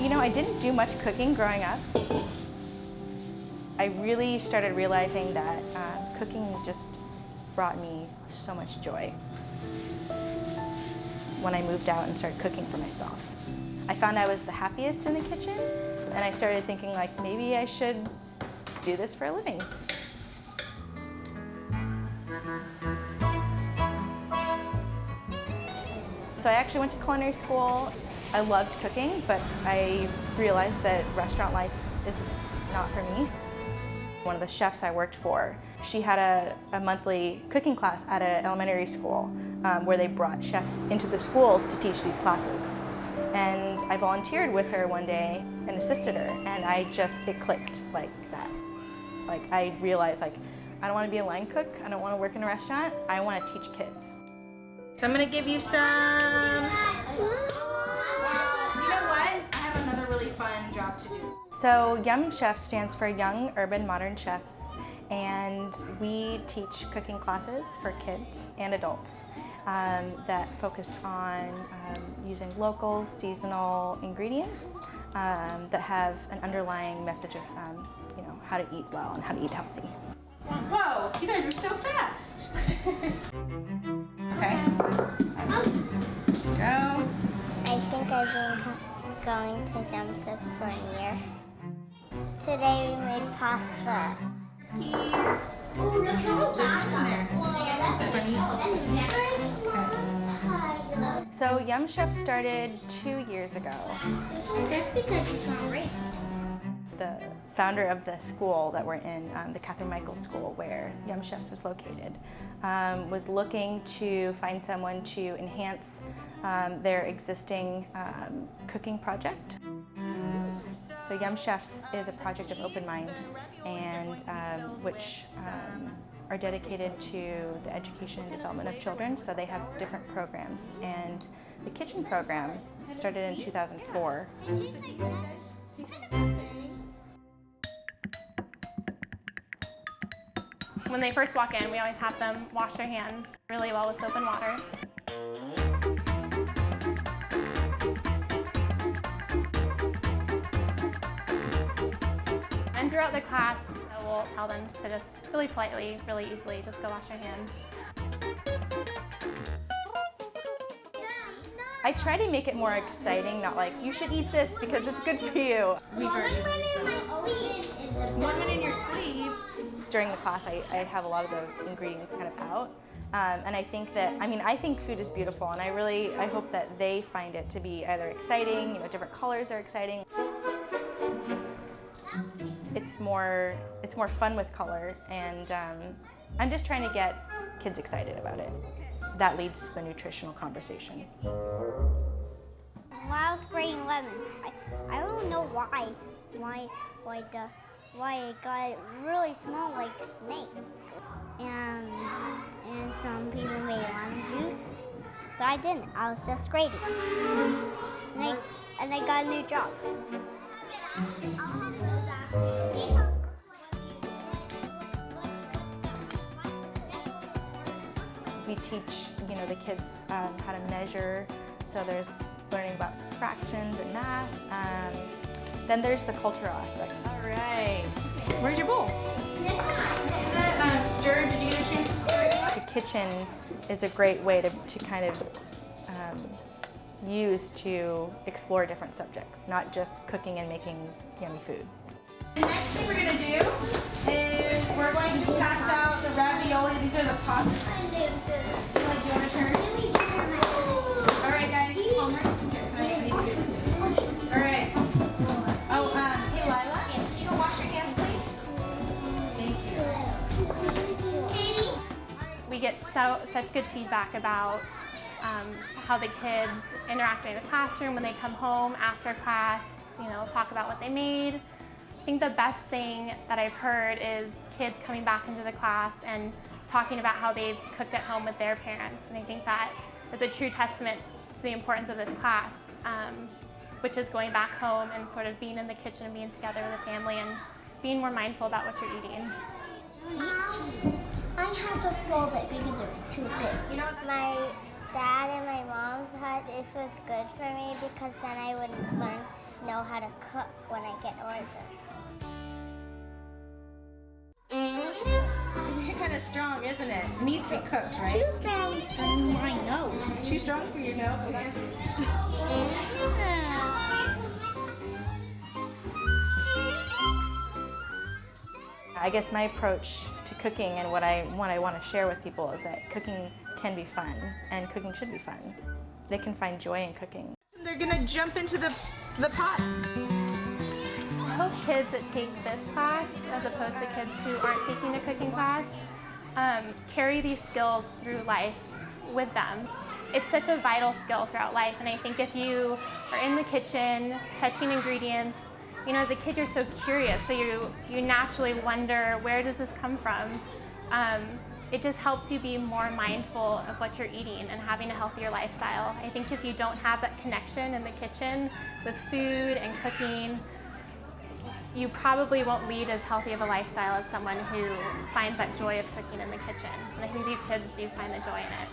You know, I didn't do much cooking growing up. I really started realizing that cooking just brought me so much joy when I moved out and started cooking for myself. I found I was the happiest in the kitchen, and I started thinking like maybe I should do this for a living. So I actually went to culinary school. I loved cooking, but I realized that restaurant life is not for me. One of the chefs I worked for, she had a monthly cooking class at an elementary school where they brought chefs into the schools to teach these classes. And I volunteered with her one day and assisted her, and it clicked like that. Like I realized I don't want to be a line cook, I don't want to work in a restaurant, I want to teach kids. So I'm going to give you some... You know what? I have another really fun job to do. So YUM Chef stands for Young Urban Modern Chefs, and we teach cooking classes for kids and adults that focus on using local, seasonal ingredients that have an underlying message of how to eat well and how to eat healthy. Whoa, you guys are so fast. Okay. Go. I think I've been going to YUM Chef for a year. Today we made pasta. Peas. Oh, look how bad there. So YUM Chef started 2 years ago. That's because it's not right. The founder of the school that we're in, the Catherine Michael School, where YUM Chefs is located, was looking to find someone to enhance their existing cooking project. So YUM Chefs is a project of Open Mind, and which are dedicated to the education and development of children. So they have different programs, and the kitchen program started in 2004. When they first walk in, we always have them wash their hands really well with soap and water. And throughout the class, we'll tell them to just really politely, really easily, just go wash your hands. I try to make it more exciting, not like, you should eat this because it's good for you. One in your sleeve. During the class, I have a lot of the ingredients kind of out. And I think that, I think food is beautiful, and I hope that they find it to be either exciting, different colors are exciting. It's more fun with color, and I'm just trying to get kids excited about it. That leads to the nutritional conversation. While I was grating lemons, I don't know why it got really small like a snake. And some people made lemon juice, but I didn't. I was just grating. And I got a new job. We teach, the kids how to measure. So there's learning about fractions and math. Then there's the cultural aspect. All right. Where's your bowl? Stir. Did you get a chance to stir it? The kitchen is a great way to kind of use to explore different subjects, not just cooking and making yummy food. The next thing we're going to do is we're going to pass out the ravioli. These are the pots. Do you want to turn? All right, guys. All right. Oh, hey, Lila. Can you go wash your hands, please? Thank you. We get such good feedback about how the kids interact in the classroom when they come home after class, talk about what they made. I think the best thing that I've heard is kids coming back into the class and talking about how they've cooked at home with their parents. And I think that is a true testament to the importance of this class, which is going back home and sort of being in the kitchen and being together with the family and being more mindful about what you're eating. I had to fold it because it was too big. Dad and my mom thought this was good for me because then I would know how to cook when I get older. You're kind of strong, isn't it? It needs to be cooked, right? Too strong for my nose. Too strong for your nose? Okay. I guess my approach to cooking and what I want to share with people is that cooking can be fun and cooking should be fun. They can find joy in cooking. They're gonna jump into the pot. I hope kids that take this class, as opposed to kids who aren't taking a cooking class, carry these skills through life with them. It's such a vital skill throughout life, and I think if you are in the kitchen, touching ingredients, you know, as a kid you're so curious, so you naturally wonder, where does this come from? It just helps you be more mindful of what you're eating and having a healthier lifestyle. I think if you don't have that connection in the kitchen with food and cooking, you probably won't lead as healthy of a lifestyle as someone who finds that joy of cooking in the kitchen. And I think these kids do find the joy in it.